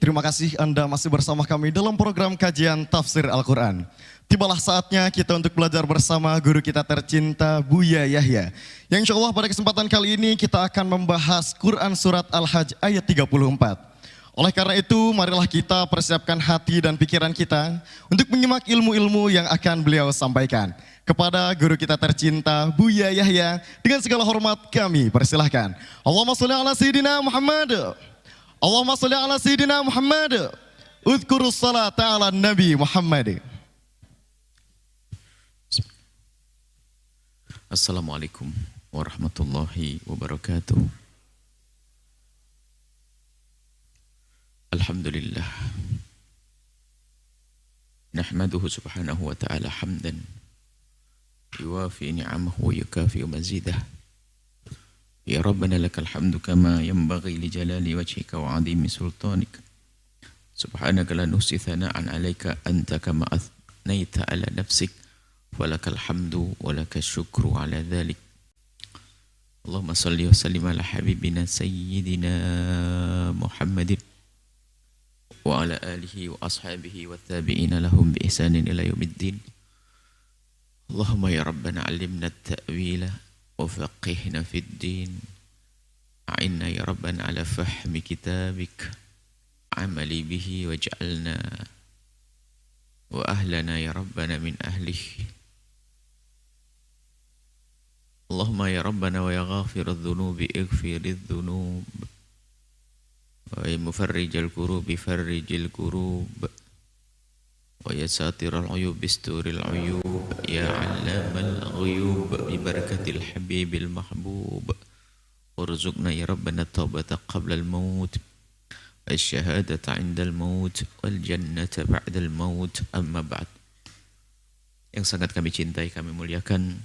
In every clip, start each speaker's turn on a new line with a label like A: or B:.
A: Terima kasih Anda masih bersama kami dalam program kajian Tafsir Al-Quran. Tibalah saatnya kita untuk belajar bersama guru kita tercinta Buya Yahya. Yang insya Allah pada kesempatan kali ini kita akan membahas Quran Surat Al-Hajj ayat 34. Oleh karena itu marilah kita persiapkan hati dan pikiran kita untuk menyimak ilmu-ilmu yang akan beliau sampaikan. Kepada guru kita tercinta Buya Yahya, dengan segala hormat kami persilahkan. Allahumma sholli ala sayyidina Muhammad. Allahumma sholli ala sayyidina Muhammad. Udhkurus salata ala Nabi Muhammad.
B: Assalamualaikum warahmatullahi wabarakatuh. Alhamdulillah. Nahmaduhu subhanahu wa ta'ala hamdan yuwafi ni'amahu wa yukafi mazidah. Ya Rabbana lakal hamdu kama yanbaghi li jalali wajhika wa 'azimi sultanik. Subhanaka la nuhsi thana'an 'alaika anta kama athnaita 'ala nafsik. Walakal hamdu walakal syukru 'ala dhalik. Allahumma salli wa sallim ala habibina sayyidina Muhammadin wa ala alihi wa ashabihi wa tabi'ina lahum bi ihsanin ila yaumiddin. Allahumma ya Rabbana 'allimna at-ta'wila وفقهنا في الدين أعنا يا ربنا على فهم كتابك عملي به واجعلنا وأهلنا يا ربنا من أهله اللهم يا ربنا ويا غافر الذنوب اغفر الذنوب ويا مفرج الكروب فرج الكروب ويا ساتر العيوب استر العيوب يا علام الغيوب ببركة الحبيب المحبوب وارزقنا يا ربنا التوبة قبل الموت الشهادة عند الموت والجنة بعد الموت أما بعد. Yang sangat kami cintai, kami muliakan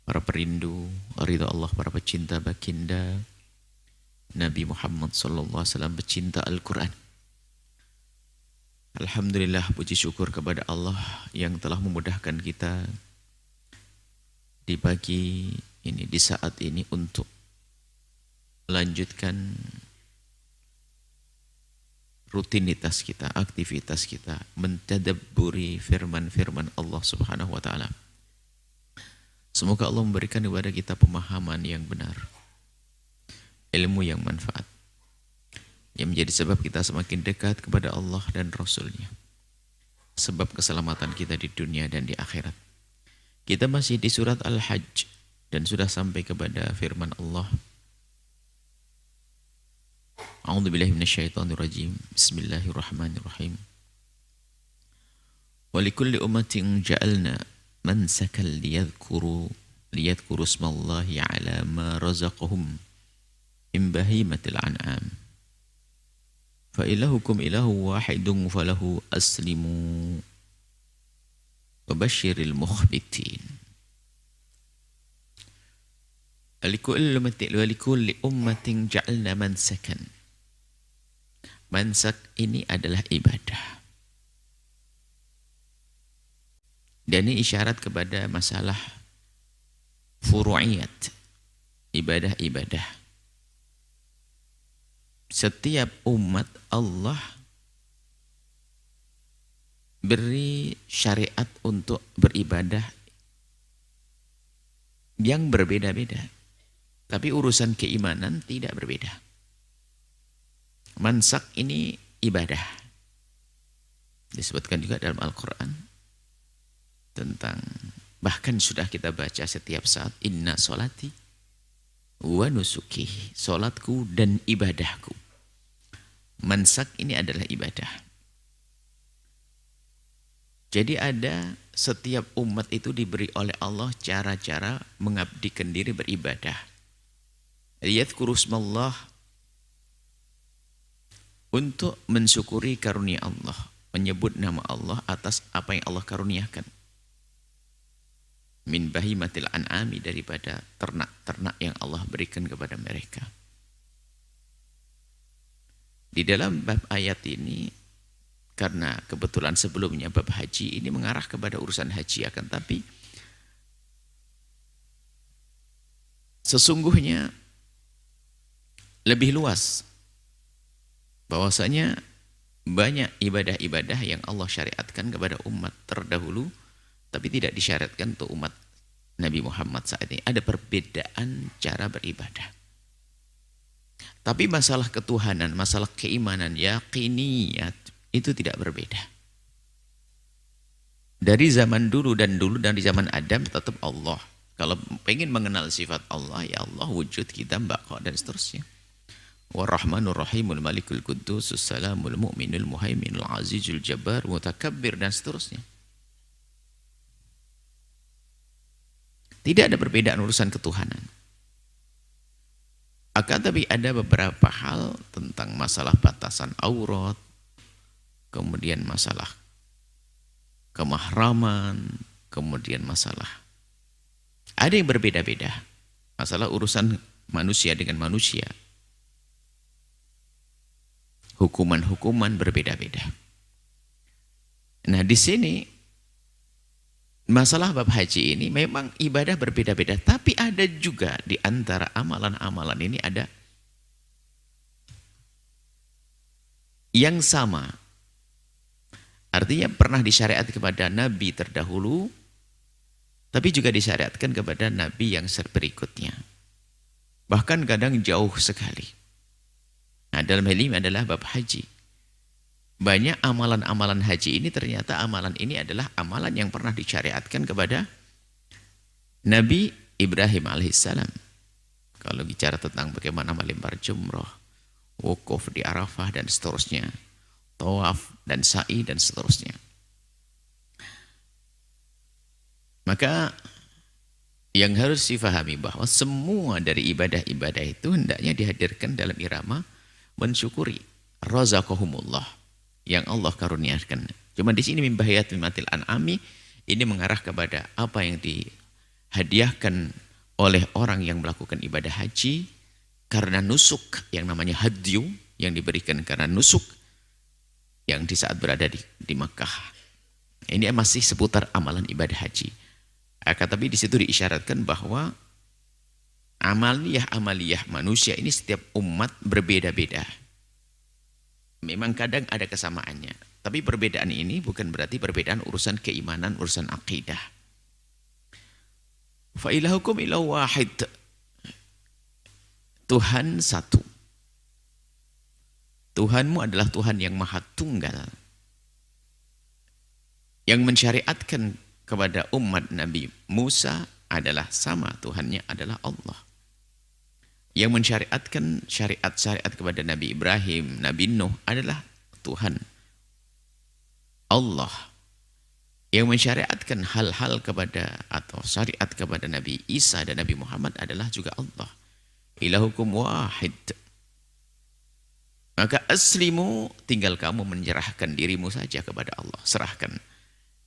B: para perindu ridha Allah, para pecinta baginda Nabi Muhammad sallallahu alaihi wasallam, pecinta Al-Quran. Alhamdulillah, puji syukur kepada Allah yang telah memudahkan kita di pagi ini, di saat ini untuk melanjutkan rutinitas kita, aktivitas kita, mentadabburi firman-firman Allah subhanahu wa ta'ala. Semoga Allah memberikan kepada kita pemahaman yang benar, ilmu yang manfaat, yang menjadi sebab kita semakin dekat kepada Allah dan Rasul-Nya, sebab keselamatan kita di dunia dan di akhirat. Kita masih di surat Al-Hajj dan sudah sampai kepada firman Allah. A'udzubillahi minasyaitonirrajim. Bismillahirrahmanirrahim. Wa likulli ummatin ja'alna mansakan liyadhkuru ismallahi 'ala ma razaqahum min bahimatil an'am. Fa ilahukum ilahu wahidun falahu aslimu wa basyiril mukhbitin. Likulli ummatin ja'alna mansakan. Mansak ini adalah ibadah. Dan ini isyarat kepada masalah furu'iyat, ibadah-ibadah. Setiap umat Allah beri syariat untuk beribadah yang berbeda-beda. Tapi urusan keimanan tidak berbeda. Mansak ini ibadah. Disebutkan juga dalam Al-Quran tentang, bahkan sudah kita baca setiap saat, inna sholati wa nusuki, solatku dan ibadahku. Mansak ini adalah ibadah. Jadi ada, setiap umat itu diberi oleh Allah cara-cara mengabdikan diri beribadah. Yadhkuru ismallah, untuk mensyukuri karunia Allah, menyebut nama Allah atas apa yang Allah karuniakan. Min bahimatil an'ami, daripada ternak-ternak yang Allah berikan kepada mereka. Di dalam bab ayat ini, karena kebetulan sebelumnya bab haji ini mengarah kepada urusan haji, akan tapi sesungguhnya lebih luas bahwasanya Banyak ibadah-ibadah yang Allah syariatkan kepada umat terdahulu, tapi tidak disyariatkan untuk umat Nabi Muhammad saat ini. Ada perbedaan cara beribadah. Tapi masalah ketuhanan, masalah keimanan, yakiniyat, itu tidak berbeda. Dari zaman dulu dari zaman Adam tetap Allah. Kalau pengen mengenal sifat Allah, ya Allah wujud, kita, baqa, dan seterusnya. War-Rahmanur Rahimul Malikul Quddus Salamul Mu'minul Muhaiminul Azizul Jabbar Mutakabbir, dan seterusnya. Tidak ada perbedaan urusan ketuhanan. Akan tapi ada beberapa hal tentang masalah batasan aurat, kemudian masalah kemahraman, kemudian masalah ada yang berbeda-beda. Masalah urusan manusia dengan manusia. Hukuman-hukuman berbeda-beda. Nah, di sini masalah bab haji ini memang ibadah berbeda-beda, tapi ada juga di antara amalan-amalan ini ada yang sama. Artinya pernah disyariat kepada nabi terdahulu, tapi juga disyariatkan kepada nabi yang berikutnya. Bahkan kadang jauh sekali. Nah, dalam hal ini adalah bab haji. Banyak amalan-amalan haji ini ternyata amalan ini adalah amalan yang pernah disyariatkan kepada Nabi Ibrahim alaihissalam. Kalau bicara tentang bagaimana melempar jumroh, wukuf di Arafah dan seterusnya, tawaf dan sa'i dan seterusnya. Maka yang harus difahami bahwa semua dari ibadah-ibadah itu hendaknya dihadirkan dalam irama mensyukuri razaqahumullah yang Allah karuniakan. Cuma di sini mimbahiyat mimatil an'ami ini mengarah kepada apa yang dihadiahkan oleh orang yang melakukan ibadah haji karena nusuk yang namanya hadyu yang diberikan karena nusuk yang di saat berada di Makkah. Ini masih seputar amalan ibadah haji. Akan tapi di situ diisyaratkan bahwa amaliyah manusia ini setiap umat berbeda-beda. Memang kadang ada kesamaannya. Tapi perbedaan ini bukan berarti perbedaan urusan keimanan, urusan akidah. Fa ilahukum ilahu wahid. Tuhan satu. Tuhanmu adalah Tuhan yang maha tunggal. Yang mensyariatkan kepada umat Nabi Musa adalah sama, Tuhannya adalah Allah. Yang mensyariatkan syariat-syariat kepada Nabi Ibrahim, Nabi Nuh adalah Tuhan Allah. Yang mensyariatkan hal-hal kepada atau syariat kepada Nabi Isa dan Nabi Muhammad adalah juga Allah. Ilahukum wahid. Maka aslimu, tinggal kamu menyerahkan dirimu saja kepada Allah. Serahkan.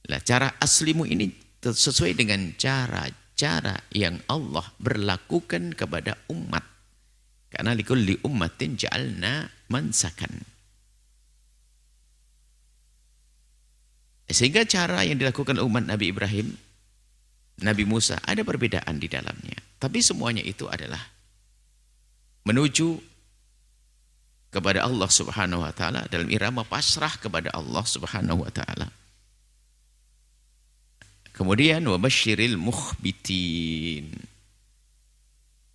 B: Lah, cara aslimu ini sesuai dengan cara yang Allah berlakukan kepada umat. Karena likulli ummatin ja'alna mansakan. Sehingga cara yang dilakukan umat Nabi Ibrahim, Nabi Musa, ada perbedaan di dalamnya. Tapi semuanya itu adalah menuju kepada Allah Subhanahu wa taala dalam irama pasrah kepada Allah Subhanahu wa taala. Kemudian wabasyiril mukhbitin.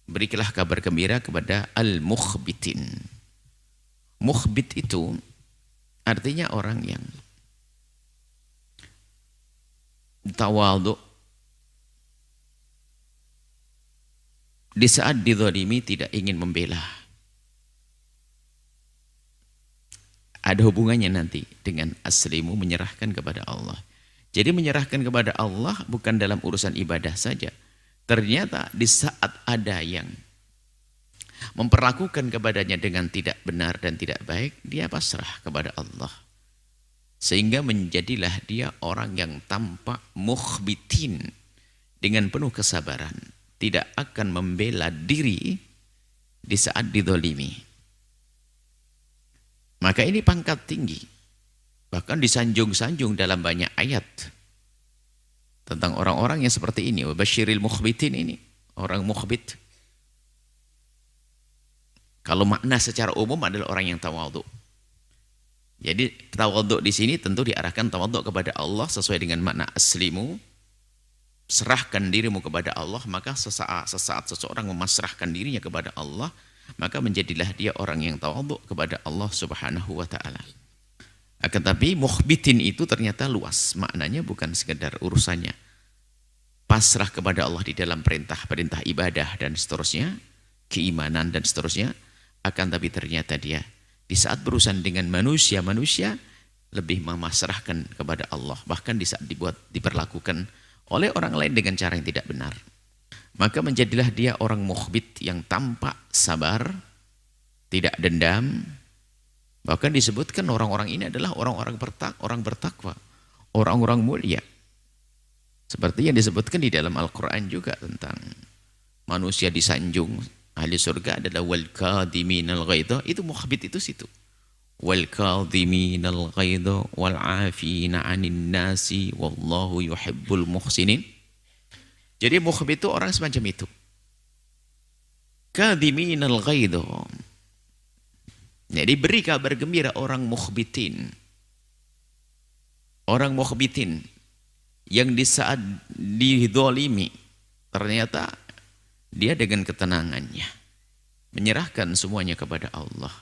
B: Berikanlah kabar gembira kepada al-mukhbitin. Mukhbit itu artinya orang yang tawadhu di saat dizalimi tidak ingin membela. Ada hubungannya nanti dengan aslimu menyerahkan kepada Allah. Jadi menyerahkan kepada Allah bukan dalam urusan ibadah saja. Ternyata di saat ada yang memperlakukan kepadanya dengan tidak benar dan tidak baik, dia pasrah kepada Allah. Sehingga menjadilah dia orang yang tampak mukhbitin dengan penuh kesabaran. Tidak akan membela diri di saat didolimi. Maka ini pangkat tinggi. Bahkan disanjung-sanjung dalam banyak ayat. Tentang orang-orang yang seperti ini. Wabasyiril mukhbitin ini. Orang mukhbit. Kalau makna secara umum adalah orang yang tawadhu. Jadi tawaduk di sini tentu diarahkan tawaduk kepada Allah sesuai dengan makna aslimu. Serahkan dirimu kepada Allah, maka sesaat seseorang memasrahkan dirinya kepada Allah, maka menjadilah dia orang yang tawaduk kepada Allah Subhanahu wa taala. Akan tapi mukhbitin itu ternyata luas, maknanya bukan sekedar urusannya pasrah kepada Allah di dalam perintah ibadah dan seterusnya, keimanan dan seterusnya, akan tapi ternyata dia di saat berurusan dengan manusia lebih memasrahkan kepada Allah, bahkan di saat diperlakukan oleh orang lain dengan cara yang tidak benar, maka menjadilah dia orang mukhbit yang tampak sabar, tidak dendam. Bahkan disebutkan orang-orang ini adalah orang-orang bertakwa, orang-orang mulia. Seperti yang disebutkan di dalam Al-Quran juga tentang manusia disanjung. Ahli surga adalah wal kadhiminal ghaidha, itu mukhbit itu situ. Wal kadhiminal ghaidha wal 'afina 'anil nasi wallahu yuhibbul muhsinin. Jadi mukhbit itu orang semacam itu. Kadhiminal ghaidha. Jadi beri kabar gembira orang mukhbitin. Orang mukhbitin yang di saat didolimi ternyata dia dengan ketenangannya menyerahkan semuanya kepada Allah.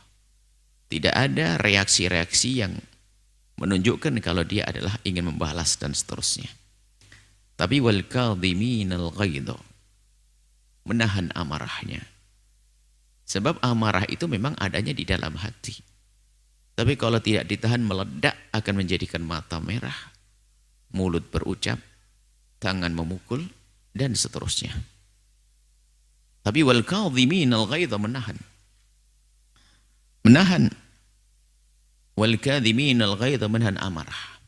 B: Tidak ada reaksi-reaksi yang menunjukkan kalau dia adalah ingin membalas dan seterusnya. Tapi wal kadhiminal ghaidha, menahan amarahnya. Sebab amarah itu memang adanya di dalam hati. Tapi kalau tidak ditahan meledak akan menjadikan mata merah, mulut berucap, tangan memukul dan seterusnya. Tapi wal kadhiminal ghaidha, menahan. Menahan. Wal kadhiminal ghaidha, menahan amarah.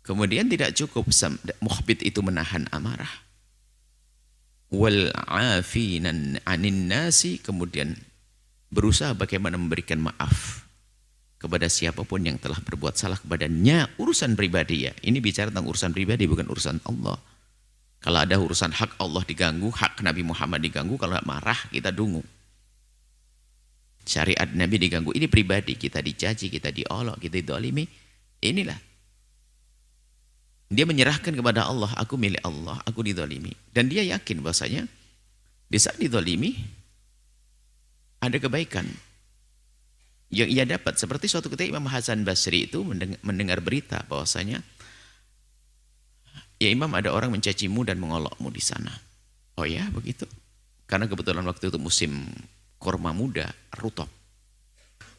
B: Kemudian tidak cukup mukhbit itu menahan amarah. Wal 'afina 'anin nasi, kemudian berusaha bagaimana memberikan maaf kepada siapapun yang telah berbuat salah kepadanya. Urusan pribadi ya. Ini bicara tentang urusan pribadi, bukan urusan Allah. Kalau ada urusan hak Allah diganggu, hak Nabi Muhammad diganggu, kalau marah kita dungu. Syariat Nabi diganggu, ini pribadi, kita dicaci, kita diolok, kita didolimi. Inilah. Dia menyerahkan kepada Allah, aku milik Allah, aku didolimi. Dan dia yakin bahasanya, di saat didolimi, ada kebaikan yang ia dapat. Seperti suatu ketika Imam Hasan Basri itu mendengar berita bahwasanya, ya Imam, ada orang mencacimu dan mengolokmu di sana. Oh ya, begitu. Karena kebetulan waktu itu musim kurma muda, rutop.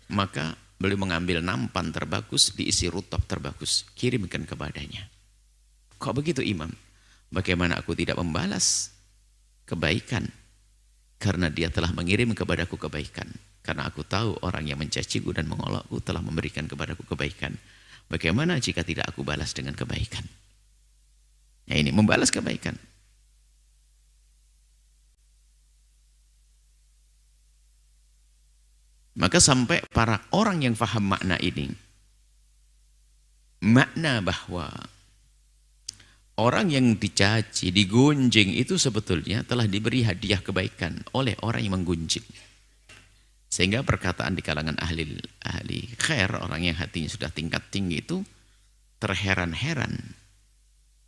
B: Maka beliau mengambil nampan terbagus, diisi rutop terbagus, kirimkan kepadanya. Kok begitu Imam? Bagaimana aku tidak membalas kebaikan? Karena dia telah mengirim kepadaku kebaikan. Karena aku tahu orang yang mencaciku dan mengolokku telah memberikan kepadaku kebaikan. Bagaimana jika tidak aku balas dengan kebaikan? Ya, ini membalas kebaikan. Maka sampai para orang yang faham makna ini, makna bahwa orang yang dicaci, digunjing itu sebetulnya telah diberi hadiah kebaikan oleh orang yang menggunjing. Sehingga perkataan di kalangan ahli khair, orang yang hatinya sudah tingkat tinggi itu terheran-heran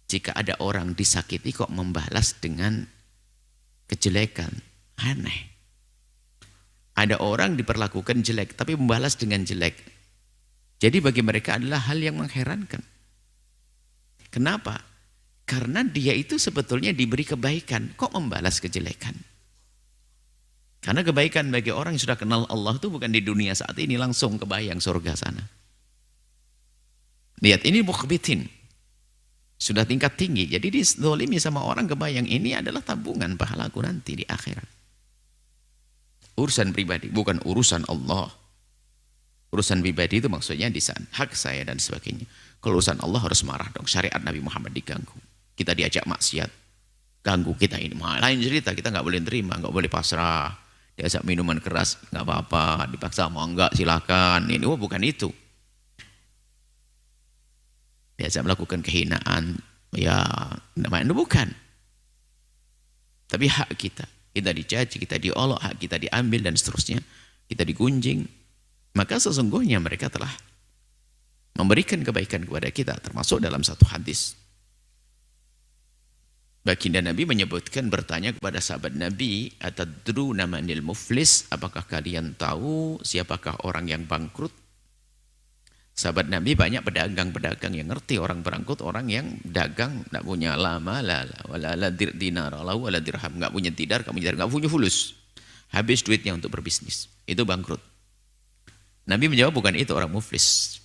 B: jika ada orang disakiti kok membalas dengan kejelekan. Aneh. Ada orang diperlakukan jelek tapi membalas dengan jelek. Jadi bagi mereka adalah hal yang mengherankan. Kenapa? Karena dia itu sebetulnya diberi kebaikan, kok membalas kejelekan? Karena kebaikan bagi orang yang sudah kenal Allah itu bukan di dunia saat ini, langsung kebayang surga sana. Lihat, ini mukhbitin. Sudah tingkat tinggi, jadi dizolimi sama orang, kebayang ini adalah tabungan pahalaku nanti di akhirat. Urusan pribadi, bukan urusan Allah. Urusan pribadi itu maksudnya di sana, hak saya dan sebagainya. Kalau urusan Allah harus marah dong, syariat Nabi Muhammad diganggu. Kita diajak maksiat, ganggu kita ini. Lain cerita, kita nggak boleh terima, nggak boleh pasrah. Diajak minuman keras, nggak apa-apa. Dipaksa mau enggak, silakan. Ini bukan itu. Diajak melakukan kehinaan, ya namanya bukan. Tapi hak kita dicaci, kita diolok, hak kita diambil dan seterusnya. Kita digunjing. maka sesungguhnya mereka telah memberikan kebaikan kepada kita, termasuk dalam satu hadis. Baginda Nabi menyebutkan, bertanya kepada sahabat Nabi, atadruna manil muflis, apakah kalian tahu siapakah orang yang bangkrut? Sahabat Nabi banyak pedagang-pedagang yang ngerti orang bangkrut, orang yang dagang tidak punya lama wala dinar wala dirham, nggak punya tidar, nggak punya fulus, habis duitnya untuk berbisnis, itu bangkrut. Nabi menjawab, bukan itu orang muflis.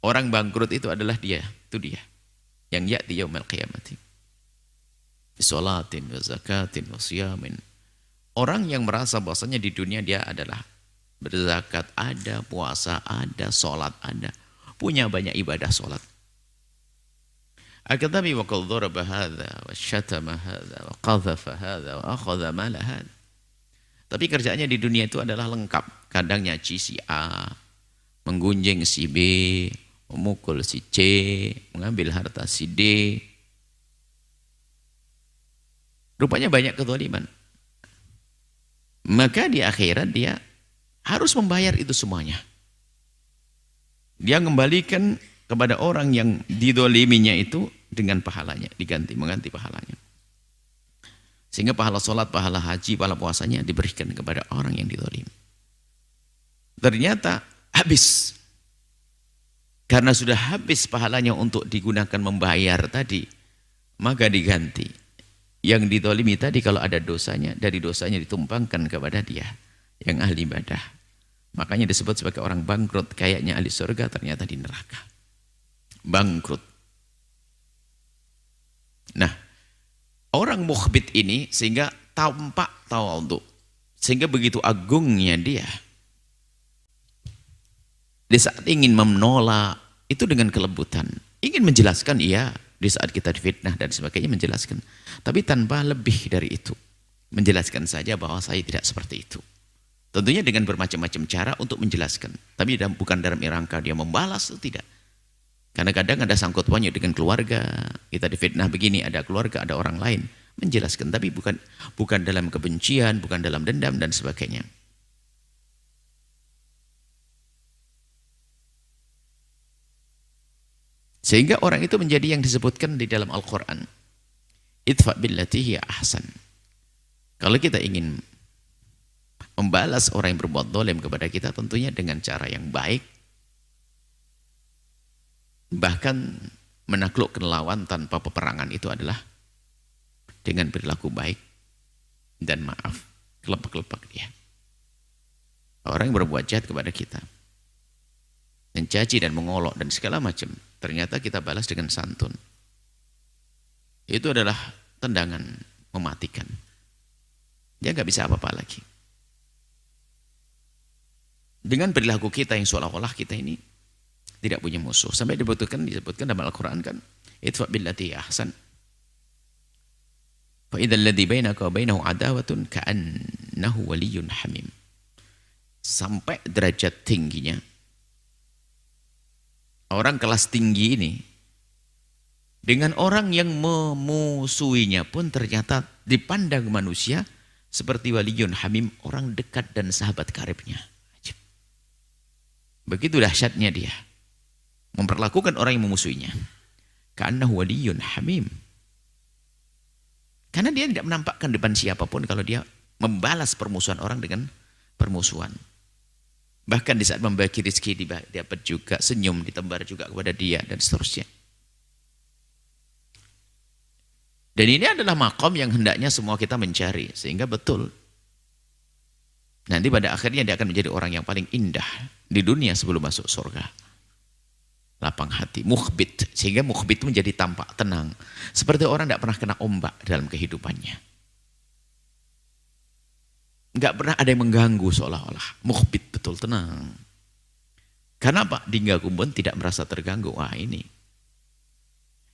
B: Orang bangkrut itu adalah dia, itu dia yang ya'ti yaumil qiyamati bisolatin wa zakatin wa siyamin. Orang yang merasa bahwasanya di dunia dia adalah berzakat ada, puasa ada, sholat ada, punya banyak ibadah sholat. Akan tapi wa qad daraba hadza wa syatama hadza wa qadhafa hadza wa akhadha mala hadza. Tapi kerjaannya di dunia itu adalah lengkap. Kadang nyaci si A, menggunjing si B, memukul si C, mengambil harta si D. Rupanya banyak kezaliman. Maka di akhirat dia harus membayar itu semuanya. Dia kembalikan kepada orang yang didoliminya itu dengan pahalanya, mengganti pahalanya. Sehingga pahala sholat, pahala haji, pahala puasanya diberikan kepada orang yang didolimi. Ternyata habis. Karena sudah habis pahalanya untuk digunakan membayar tadi, maka diganti. Yang didolimi tadi kalau ada dosanya, dari dosanya ditumpangkan kepada dia yang ahli ibadah. Makanya disebut sebagai orang bangkrut, kayaknya ahli surga, ternyata di neraka. Bangkrut. Nah, orang mukhbit ini sehingga tampak tawadhu, sehingga begitu agungnya dia. Di saat ingin menolak itu dengan kelembutan, ingin menjelaskan, iya, di saat kita difitnah dan sebagainya menjelaskan, tapi tanpa lebih dari itu, menjelaskan saja bahwa saya tidak seperti itu. Tentunya dengan bermacam-macam cara untuk menjelaskan, tapi bukan dalam rangka dia membalas, itu tidak. Karena kadang ada sangkut pautnya dengan keluarga, kita difitnah begini, ada keluarga, ada orang lain, menjelaskan, tapi bukan dalam kebencian, bukan dalam dendam dan sebagainya. Sehingga orang itu menjadi yang disebutkan di dalam Al-Quran, idfa' billati hiya ahsan. Kalau kita ingin membalas orang yang berbuat zalim kepada kita, tentunya dengan cara yang baik, bahkan menaklukkan lawan tanpa peperangan itu adalah dengan perilaku baik dan maaf, kelepek-kelepek dia. Orang yang berbuat jahat kepada kita, mencaci dan mengolok dan segala macam, ternyata kita balas dengan santun. Itu adalah tendangan mematikan. Dia nggak bisa apa-apa lagi. Dengan perilaku kita yang seolah-olah kita ini tidak punya musuh. Sampai disebutkan dalam Al-Quran kan, idfa' billati ahsan. Fa idzal ladzi bainaka wa bainahu adawatun ka'annahu waliyyun hamim. Sampai derajat tingginya orang kelas tinggi ini dengan orang yang memusuhinya pun ternyata dipandang manusia seperti waliyun hamim, orang dekat dan sahabat karibnya. Begitu dahsyatnya dia memperlakukan orang yang memusuhinya. Ka'annahu waliyun hamim. Karena dia tidak menampakkan depan siapapun kalau dia membalas permusuhan orang dengan permusuhan. Bahkan di saat membagi rezeki dapat juga senyum ditembar juga kepada dia dan seterusnya. Dan ini adalah makom yang hendaknya semua kita mencari, sehingga betul nanti pada akhirnya dia akan menjadi orang yang paling indah di dunia sebelum masuk surga. Lapang hati, mukhbit, sehingga mukhbit itu menjadi tampak tenang, seperti orang tidak pernah kena ombak dalam kehidupannya. Enggak pernah ada yang mengganggu seolah-olah. Mukhbit, betul, tenang. Karena apa? Diganggu pun tidak merasa terganggu. Wah ini.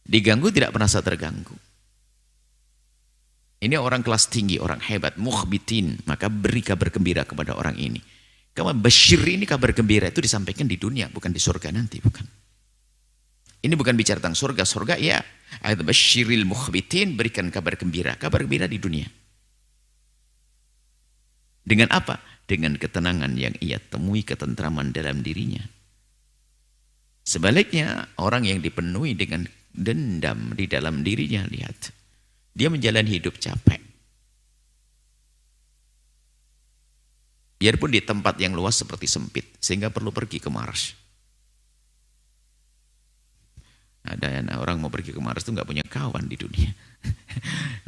B: Diganggu tidak merasa terganggu. Ini orang kelas tinggi, orang hebat, mukhbitin. Maka beri kabar gembira kepada orang ini. Kamu basyir ini kabar gembira itu disampaikan di dunia, bukan di surga nanti, bukan. Ini bukan bicara tentang surga. Surga ya, ayat basyiril mukhbitin, berikan kabar gembira di dunia. Dengan apa? dengan ketenangan yang ia temui, ketentraman dalam dirinya. Sebaliknya, orang yang dipenuhi dengan dendam di dalam dirinya, lihat, dia menjalani hidup capek. Biarpun di tempat yang luas seperti sempit, sehingga perlu pergi ke Mars. Ada orang mau pergi ke Mars itu nggak punya kawan di dunia.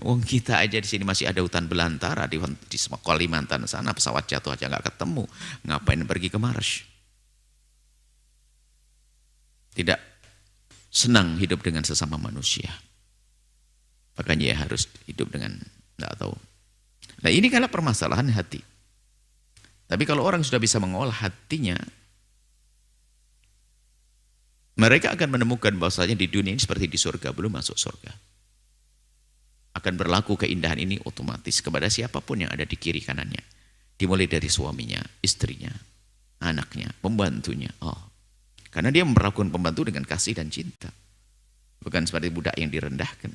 B: Wong kita aja di sini masih ada hutan belantara di Kalimantan sana, pesawat jatuh aja nggak ketemu. Ngapain pergi ke Mars? Tidak senang hidup dengan sesama manusia. Makanya ya harus hidup dengan nggak tahu. Nah ini kalau permasalahan hati. Tapi kalau orang sudah bisa mengolah hatinya, mereka akan menemukan bahwasanya di dunia ini seperti di surga, belum masuk surga. Akan berlaku keindahan ini otomatis kepada siapapun yang ada di kiri kanannya. Dimulai dari suaminya, istrinya, anaknya, pembantunya. Oh, karena dia memperlakukan pembantu dengan kasih dan cinta. Bukan seperti budak yang direndahkan.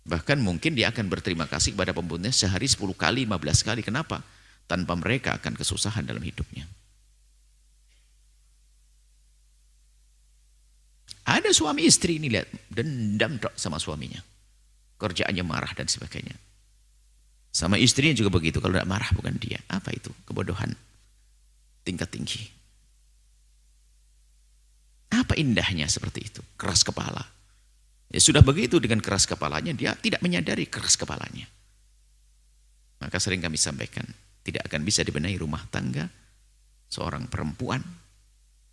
B: Bahkan mungkin dia akan berterima kasih kepada pembantunya sehari 10 kali, 15 kali. Kenapa? Tanpa mereka akan kesusahan dalam hidupnya. Ada suami istri ini lihat, dendam sama suaminya. Kerjaannya marah dan sebagainya. Sama istrinya juga begitu, kalau tidak marah bukan dia. Apa itu? Kebodohan. Tingkat tinggi. Apa indahnya seperti itu? Keras kepala. Ya sudah begitu dengan keras kepalanya, dia tidak menyadari keras kepalanya. Maka sering kami sampaikan, tidak akan bisa dibenahi rumah tangga seorang perempuan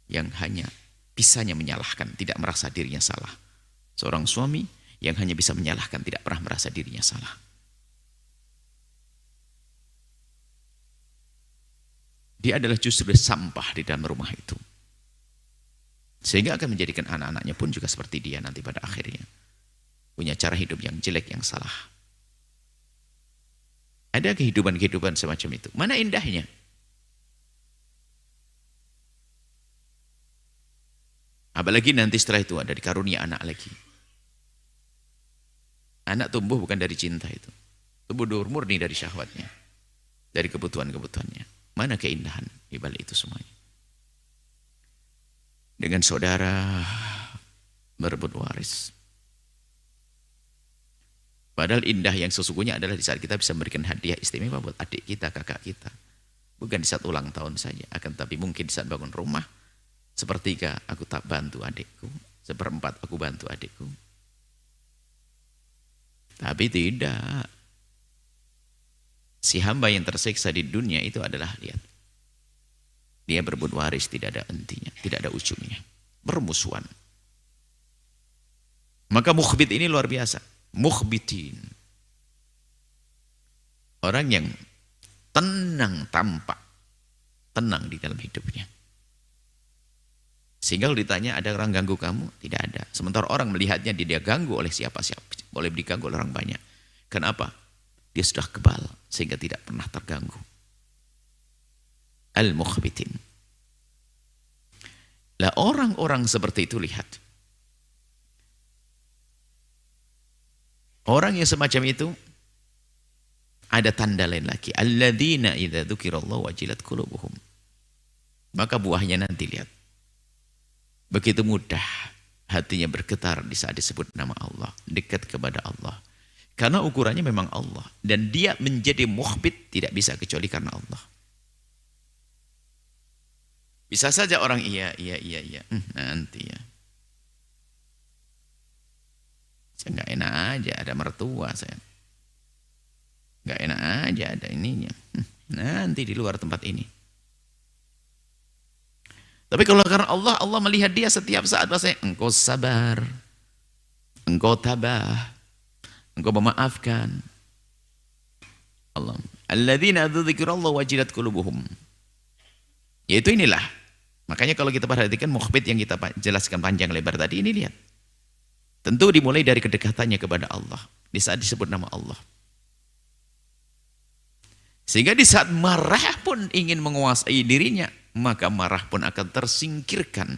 B: yang hanya bisanya menyalahkan, tidak merasa dirinya salah. Seorang suami yang hanya bisa menyalahkan, tidak pernah merasa dirinya salah. Dia adalah justru sampah di dalam rumah itu. Sehingga akan menjadikan anak-anaknya pun juga seperti dia nanti pada akhirnya. Punya cara hidup yang jelek, yang salah. Ada kehidupan-kehidupan semacam itu. Mana indahnya? Apalagi nanti setelah itu ada dikarunia anak lagi. Anak tumbuh bukan dari cinta itu. Tumbuh murni dari syahwatnya. Dari kebutuhan-kebutuhannya. Mana keindahan di balik itu semuanya? Dengan saudara berebut waris. Padahal indah yang sesungguhnya adalah di saat kita bisa memberikan hadiah istimewa buat adik kita, kakak kita. Bukan di saat ulang tahun saja. Akan tapi mungkin di saat bangun rumah. Sepertiga aku tak bantu adikku. Seperempat aku bantu adikku. Tapi tidak. Si hamba yang tersiksa di dunia itu adalah, lihat. Dia berebut waris, tidak ada hentinya, tidak ada ujungnya. Bermusuhan. Maka mukhbit ini luar biasa. Mukhbitin. Orang yang tenang tampak. Tenang di dalam hidupnya. Sehingga kalau ditanya ada orang ganggu kamu? Tidak ada. Sementara orang melihatnya dia ganggu oleh siapa-siapa. Boleh diganggu oleh orang banyak. Kenapa? Dia sudah kebal sehingga tidak pernah terganggu. Al-mukhbitin. Lah orang-orang seperti itu lihat. Orang yang semacam itu ada tanda lain lagi. Alladzina idza dzukirallahu wajilat qulubuhum. Maka buahnya nanti lihat. Begitu mudah hatinya bergetar di saat disebut nama Allah, dekat kepada Allah. Karena ukurannya memang Allah dan dia menjadi mukhbit tidak bisa kecuali karena Allah. Bisa saja orang iya. Nanti ya. Saya nggak enak aja ada mertua saya. Nggak enak aja ada ininya. Nanti di luar tempat ini. Tapi kalau karena Allah, Allah melihat dia setiap saat bahasanya engkau sabar, engkau tabah, engkau memaafkan. Allah. Alladzina dzikirallahu wajilat qulubuhum. Yaitu inilah. Makanya kalau kita perhatikan mukhbit yang kita jelaskan panjang lebar tadi ini lihat. Tentu dimulai dari kedekatannya kepada Allah. Di saat disebut nama Allah. Sehingga di saat marah pun ingin menguasai dirinya. Maka marah pun akan tersingkirkan.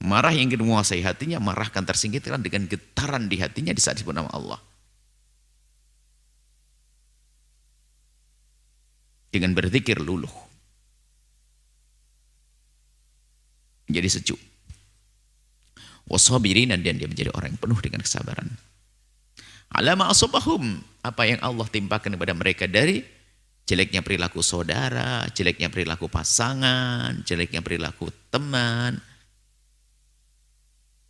B: Marah yang ingin menguasai hatinya. Marah akan tersingkirkan dengan getaran di hatinya di saat disebut nama Allah. Allah. Alladzina dzikirallahu wajilat qulubuhum. Yaitu inilah. Makanya kalau kita perhatikan mukhbit yang kita jelaskan panjang lebar tadi ini lihat. Tentu dimulai dari kedekatannya kepada Allah. Di saat disebut nama Allah. Sehingga di saat marah pun ingin menguasai dirinya. Maka marah pun akan tersingkirkan dengan getaran di hatinya di saat disebut nama Allah. dengan berzikir luluh. Menjadi sejuk. Wasabirin, dan dia menjadi orang yang penuh dengan kesabaran. Alama asabahum, apa yang Allah timpakan kepada mereka dari jeleknya perilaku saudara, jeleknya perilaku pasangan, jeleknya perilaku teman.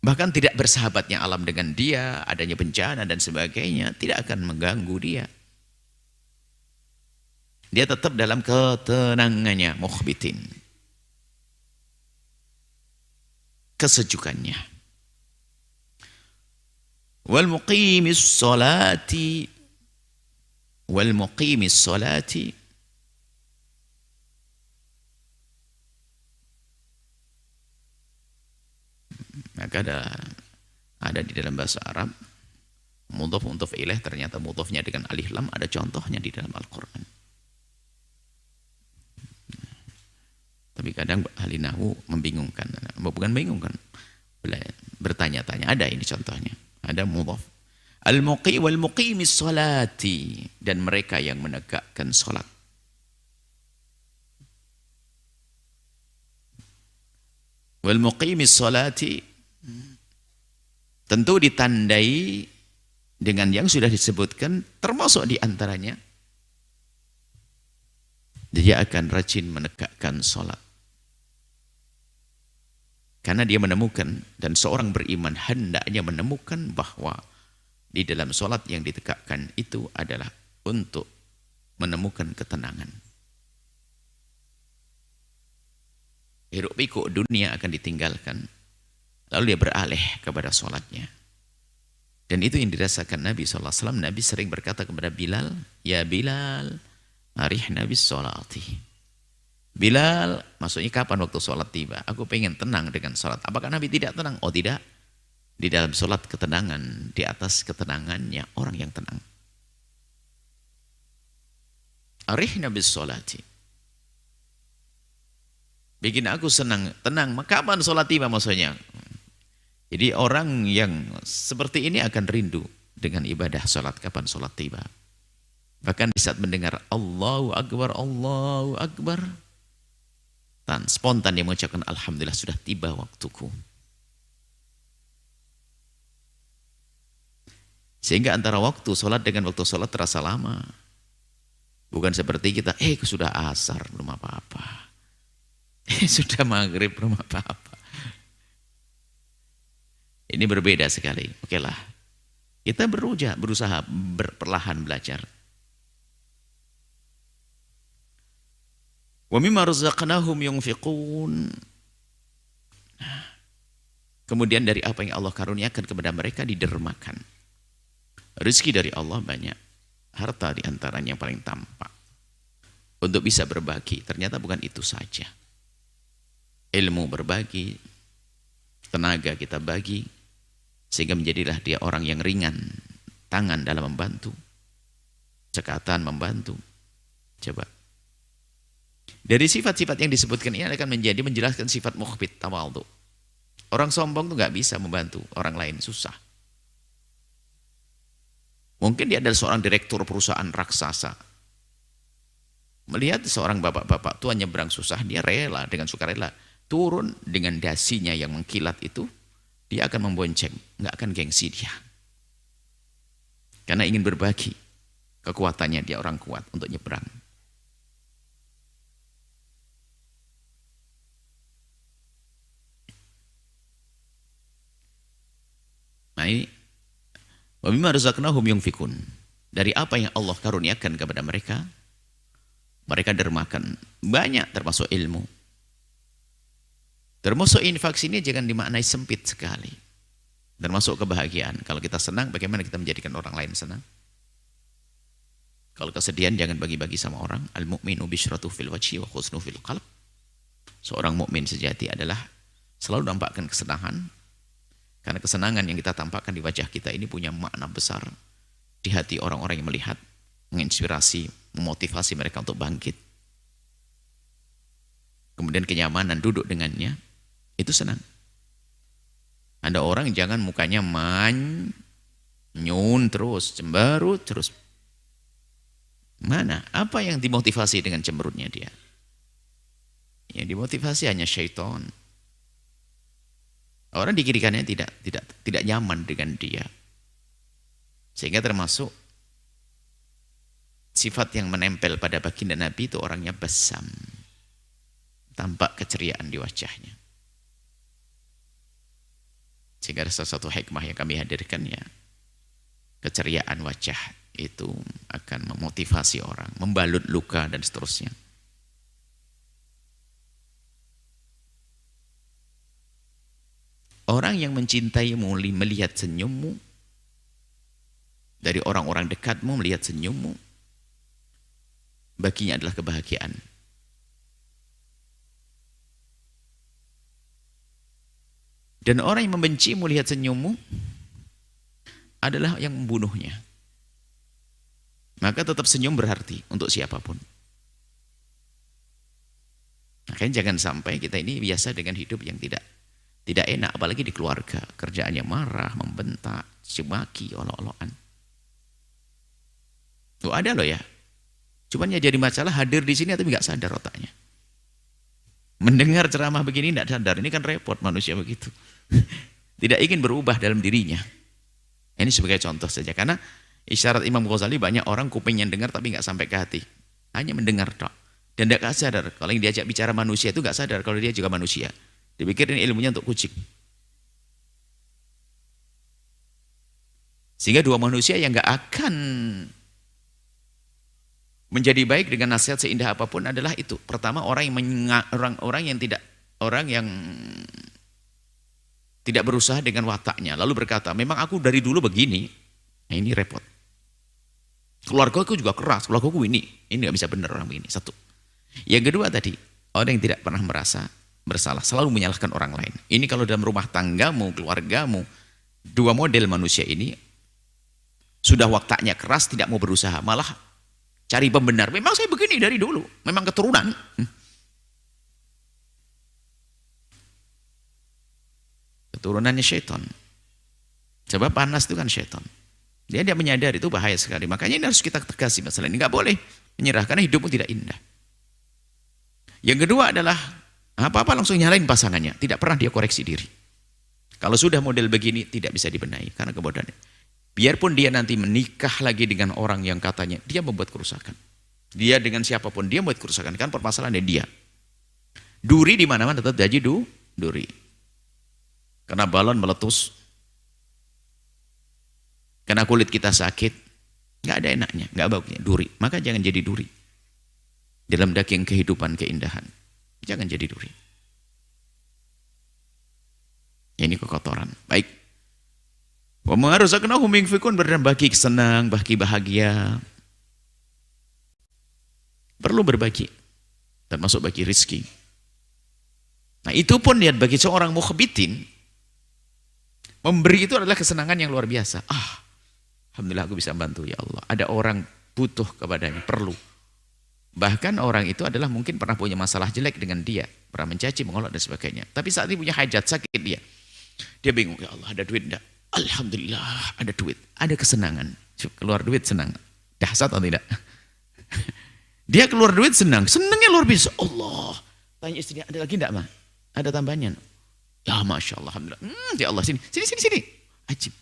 B: Bahkan tidak bersahabatnya alam dengan dia, adanya bencana dan sebagainya, tidak akan mengganggu dia. Dia tetap dalam ketenangannya, mukhbitin. Kesejukannya. Wal muqimis salati, wal muqimis salati, maka ada di dalam bahasa Arab mudhaf ilaih, ternyata mudhafnya dengan alif lam, ada contohnya di dalam Al-Quran. Tapi kadang ahli nahwu membingungkan, bukan membingungkan, bertanya-tanya. Ada ini contohnya, ada mudhaf. Al-muqi wal muqimis salati, dan mereka yang menegakkan salat. Wal muqimis salati tentu ditandai dengan yang sudah disebutkan, termasuk di antaranya dia akan rajin menegakkan salat. Karena dia menemukan, dan seorang beriman hendaknya menemukan bahwa di dalam salat yang ditegakkan itu adalah untuk menemukan ketenangan. Hiruk pikuk dunia akan ditinggalkan, lalu dia beralih kepada salatnya. Dan itu yang dirasakan Nabi SAW. Nabi sering berkata kepada Bilal, ya Bilal, arihna bis salati. Bilal, maksudnya kapan waktu sholat tiba? Aku pengen tenang dengan sholat. Apakah Nabi tidak tenang? Oh tidak. Di dalam sholat ketenangan, di atas ketenangannya orang yang tenang. Arihna bis salati. Bikin aku senang, tenang. Kapan sholat tiba maksudnya? Jadi orang yang seperti ini akan rindu dengan ibadah sholat. Kapan sholat tiba? Bahkan di saat mendengar Allahu Akbar, Allahu Akbar, spontan dia mengucapkan alhamdulillah sudah tiba waktuku. Sehingga antara waktu sholat dengan waktu sholat terasa lama. Bukan seperti kita, sudah asar belum apa-apa. Sudah maghrib belum apa-apa. Ini berbeda sekali. Oke lah. Kita berusaha perlahan belajar. Wa mimma razaqnahum yunfiqun. Kemudian dari apa yang Allah karuniakan kepada mereka didermakan. Rezeki dari Allah banyak. Harta diantaranya yang paling tampak. Untuk bisa berbagi. Ternyata bukan itu saja. Ilmu berbagi. Tenaga kita bagi. Sehingga menjadilah dia orang yang ringan. Tangan dalam membantu. Cekatan membantu. Coba. Dari sifat-sifat yang disebutkan ini akan menjelaskan sifat mukhbit, tawadhu. Orang sombong itu nggak bisa membantu orang lain, susah. Mungkin dia adalah seorang direktur perusahaan raksasa. Melihat seorang bapak-bapak tua nyebrang susah, dia rela dengan sukarela turun dengan dasinya yang mengkilat itu, dia akan membonceng, nggak akan gengsi dia. Karena ingin berbagi kekuatannya, dia orang kuat untuk nyebrang. Nah ini, wa mimma razaqnahum yunfikun. Dari apa yang Allah karuniakan kepada mereka, mereka dermakan. Banyak termasuk ilmu. Termasuk infak sini jangan dimaknai sempit sekali. Termasuk kebahagiaan. Kalau kita senang, bagaimana kita menjadikan orang lain senang? Kalau kesedihan jangan bagi-bagi sama orang. Al-mu'minu bisyratu fil wajhi wa khusnu fil qalb. Seorang mukmin sejati adalah selalu nampakkan kesenangan. Karena kesenangan yang kita tampakkan di wajah kita ini punya makna besar di hati orang-orang yang melihat, menginspirasi, memotivasi mereka untuk bangkit. Kemudian kenyamanan duduk dengannya, itu senang. Ada orang jangan mukanya manyun terus, cemberut terus. Mana? Apa yang dimotivasi dengan cemberutnya dia? Yang dimotivasi hanya syaitan. Orang di kiri kanannya tidak nyaman dengan dia. Sehingga termasuk sifat yang menempel pada baginda Nabi itu orangnya basam. Tampak keceriaan di wajahnya. Sehingga ada salah satu hikmah yang kami hadirkan ya. Keceriaan wajah itu akan memotivasi orang, membalut luka dan seterusnya. Orang yang mencintaimu melihat senyummu, dari orang-orang dekatmu melihat senyummu, baginya adalah kebahagiaan. Dan orang yang membencimu melihat senyummu adalah yang membunuhnya. Maka tetap senyum berarti untuk siapapun. Makanya jangan sampai kita ini biasa dengan hidup yang tidak enak, apalagi di keluarga. Kerjaannya marah, membentak, cemaki, olok-olokan. Tuh ada loh ya. Cuman ya jadi masalah hadir di sini tapi nggak sadar otaknya. Mendengar ceramah begini tidak sadar. Ini kan repot manusia begitu. Tidak ingin berubah dalam dirinya. Ini sebagai contoh saja. Karena isyarat Imam Ghazali banyak orang kupingnya dengar tapi nggak sampai ke hati. Hanya mendengar tok. Dan tidak sadar. Kalau yang diajak bicara manusia itu nggak sadar kalau dia juga manusia. Dipikirin ilmunya untuk kucing. Sehingga dua manusia yang nggak akan menjadi baik dengan nasihat seindah apapun adalah itu. Pertama orang yang tidak berusaha dengan wataknya lalu berkata, memang aku dari dulu begini. Nah ini repot. Keluarga aku juga keras, keluarga aku ini nggak bisa benar orang begini. Satu. Yang kedua tadi, orang yang tidak pernah merasa bersalah, selalu menyalahkan orang lain. Ini kalau dalam rumah tanggamu, keluargamu, dua model manusia ini sudah wataknya keras, tidak mau berusaha, malah cari pembenar. Memang saya begini dari dulu, memang keturunan. Keturunannya syaitan. Sebab panas itu kan syaitan. Dia tidak menyadari, itu bahaya sekali. Makanya ini harus kita tegasi masalah ini. Nggak boleh menyerah, karena hidupmu tidak indah. Yang kedua adalah apa-apa langsung nyalain pasangannya. Tidak pernah dia koreksi diri. Kalau sudah model begini tidak bisa dibenahi karena kebodohannya. Biarpun dia nanti menikah lagi dengan orang yang katanya dia membuat kerusakan. Dia dengan siapapun dia membuat kerusakan. Kan permasalahannya dia. Duri di mana-mana tetap jadi duri. Karena balon meletus. Karena kulit kita sakit. Nggak ada enaknya, nggak bagusnya. Duri. Maka jangan jadi duri. Dalam daging kehidupan keindahan. Jangan jadi duri. Ini kekotoran. Baik. Wa ma razaqnahum yunfiqun, berbagi senang, bagi bahagia. Perlu berbagi. Termasuk bagi rezeki. Nah, itu pun lihat bagi seorang mukhbitin, memberi itu adalah kesenangan yang luar biasa. Alhamdulillah aku bisa bantu ya Allah. Ada orang butuh kepadanya, perlu. Bahkan orang itu adalah mungkin pernah punya masalah jelek dengan dia, pernah mencaci, mengolok dan sebagainya. Tapi saat ini punya hajat, sakit dia. Dia bingung, ya Allah ada duit enggak? Alhamdulillah ada duit, ada kesenangan. Keluar duit senang. Dahsyat atau tidak? Dia keluar duit senang, senangnya luar biasa. Allah. Tanya istrinya, ada lagi enggak, Ma? Ada tambahannya? Ya Masya Allah, Alhamdulillah. Ya Allah, sini. Ajib.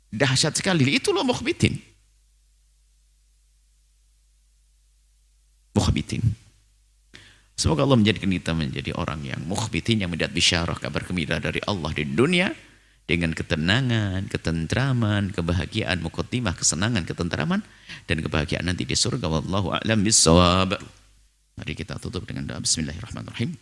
B: Dahsyat sekali. Itu loh mukhbitin. Mukhbitin. Semoga Allah menjadikan kita menjadi orang yang mukhbitin, yang mendapat bisyarah, kabar gembira dari Allah di dunia dengan ketenangan, ketentraman, kebahagiaan, muqaddimah, kesenangan, ketentraman dan kebahagiaan nanti di surga. Wallahu a'lam bissawab. Mari kita tutup dengan doa. Bismillahirrahmanirrahim.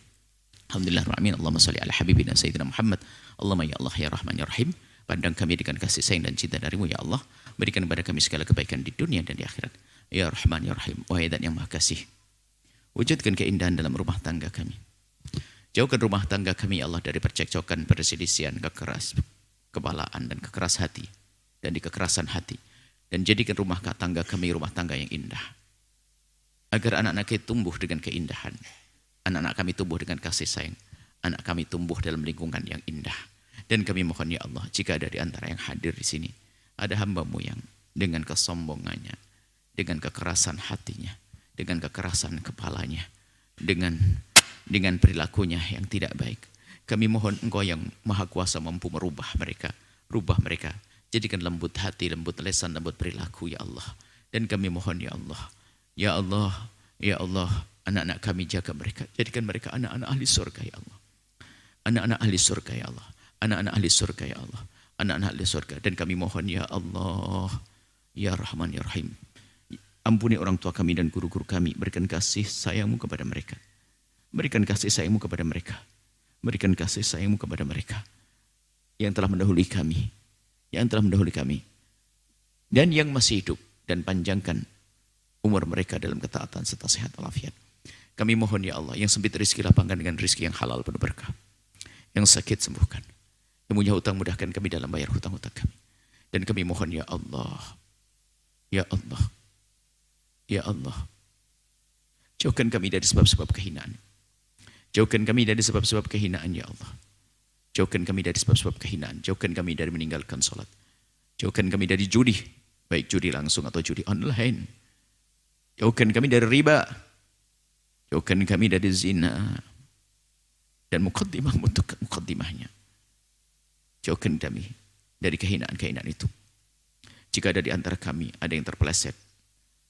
B: Alhamdulillahirrahmanirrahim. Allahumma salli ala habibina sayyidina Muhammad. Allahumma ya Allah ya Rahman ya Rahim. Pandang kami dengan kasih sayang dan cinta darimu ya Allah. Berikan kepada kami segala kebaikan di dunia dan di akhirat. Ya Rahman ya Rahim. Wahai Dan yang Maha Kasih. Wujudkan keindahan dalam rumah tangga kami. Jauhkan rumah tangga kami ya Allah dari percekcokan, perselisihan, kekeras kepalaan dan kekeras hati. Dan di kekerasan hati. Dan jadikan rumah tangga kami rumah tangga yang indah. Agar anak-anak kami tumbuh dengan keindahan. Anak-anak kami tumbuh dengan kasih sayang. Anak kami tumbuh dalam lingkungan yang indah. Dan kami mohon ya Allah, jika ada di antara yang hadir di sini, ada hamba-Mu yang dengan kesombongannya, dengan kekerasan hatinya, dengan kekerasan kepalanya, dengan perilakunya yang tidak baik. Kami mohon Engkau yang Maha Kuasa mampu merubah mereka, rubah mereka, jadikan lembut hati, lembut lisan, lembut perilaku ya Allah. Dan kami mohon ya Allah, ya Allah, ya Allah, anak-anak kami jaga mereka, jadikan mereka anak-anak ahli surga ya Allah. Anak-anak ahli surga ya Allah, anak-anak ahli surga ya Allah, anak-anak ahli surga. Dan kami mohon ya Allah, ya Rahman ya Rahim, ampuni orang tua kami dan guru-guru kami, berikan kasih sayang-Mu kepada mereka. Berikan kasih sayang-Mu kepada mereka. Berikan kasih sayang-Mu kepada mereka yang telah mendahului kami, yang telah mendahului kami, dan yang masih hidup, dan panjangkan umur mereka dalam ketaatan serta sehat walafiat. Kami mohon ya Allah, yang sempit rezeki lapangkan dengan rezeki yang halal penuh berkah. Yang sakit sembuhkan. Yang punya hutang mudahkan kami dalam bayar hutang-hutang kami. Dan kami mohon ya Allah, ya Allah, ya Allah, jauhkan kami dari sebab-sebab kehinaan. Jauhkan kami dari sebab-sebab kehinaan ya Allah. Jauhkan kami dari sebab-sebab kehinaan. Jauhkan kami dari meninggalkan sholat. Jauhkan kami dari judi, baik judi langsung atau judi online. Jauhkan kami dari riba. Jauhkan kami dari zina dan muqaddimah untuk muqaddimahnya. Jauhkan kami dari kehinaan-kehinaan itu. Jika ada di antara kami ada yang terpeleset,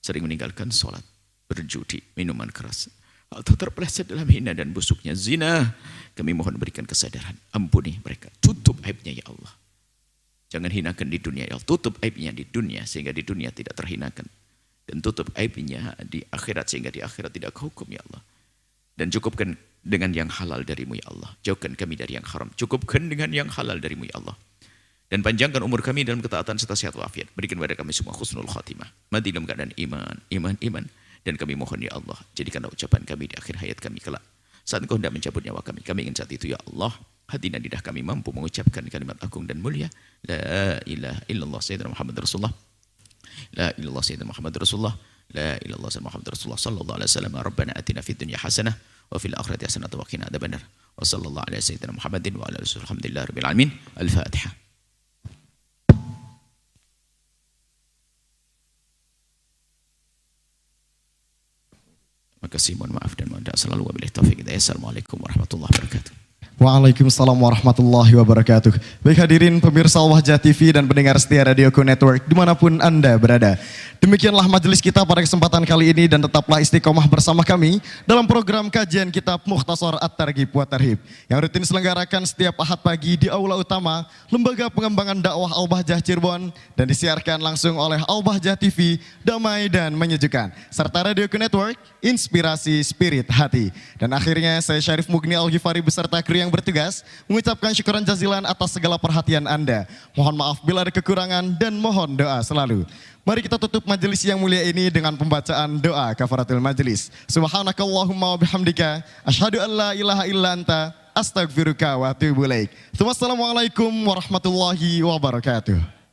B: sering meninggalkan sholat, berjudi, minuman keras, atau terpeleset dalam hina dan busuknya zina, kami mohon berikan kesadaran. Ampuni mereka, tutup aibnya ya Allah. Jangan hinakan di dunia ya Allah, tutup aibnya di dunia sehingga di dunia tidak terhinakan. Dan tutup aibnya di akhirat sehingga di akhirat tidak kehukum ya Allah. Dan cukupkan dengan yang halal darimu ya Allah. Jauhkan kami dari yang haram. Cukupkan dengan yang halal darimu ya Allah. Dan panjangkan umur kami dalam ketaatan serta sehat walafiat. Berikan kepada kami semua husnul khatimah. Mati dalam keadaan iman. Dan kami mohon ya Allah, jadikanlah ucapan kami di akhir hayat kami kelak. Saat Engkau hendak mencabut nyawa kami ingin saat itu ya Allah, hati dan lidah kami mampu mengucapkan kalimat agung dan mulia. La ilaha illallah Sayyidina Muhammad Rasulullah. La ilaha illallah Sayyidina Muhammad Rasulullah. La ilaha illallah Sayyidina Muhammad Rasulullah sallallahu alaihi wasallam. Rabbana atina fid dunya hasanah wa fil akhirati hasanah wa qina adzabannar. Wa sallallahu ala sayyidina Muhammadin wa ala alihi alhamdulillahi rabbil alamin. Al-Fatihah. Terima kasih, mohon maaf dan mohon doa selalu wabillahi taufiq. Assalamualaikum warahmatullahi wabarakatuh.
A: Waalaikumsalam warahmatullahi wabarakatuh. Baik hadirin pemirsa Al-Wahjah TV dan pendengar setia Radioku Network dimanapun Anda berada. Demikianlah majelis kita pada kesempatan kali ini dan tetaplah istiqomah bersama kami dalam program kajian kitab Mukhtasar At-Targhib wa Tarhib yang rutin diselenggarakan setiap Ahad pagi di Aula Utama Lembaga Pengembangan Dakwah Al-Bahjah Cirebon dan disiarkan langsung oleh Al-Bahjah TV, damai dan menyejukkan, serta Radioku Network, inspirasi spirit hati. Dan akhirnya saya Syarif Mugni Al-Ghifari beserta kru yang bertugas mengucapkan syukuran jazilan atas segala perhatian Anda. Mohon maaf bila ada kekurangan dan mohon doa selalu. Mari kita tutup majelis yang mulia ini dengan pembacaan doa kafaratul majelis. Subhanakallahumma wa bihamdika asyhadu an la ilaha illa anta astaghfiruka wa atubu ilaik. Wassalamualaikum warahmatullahi wabarakatuh.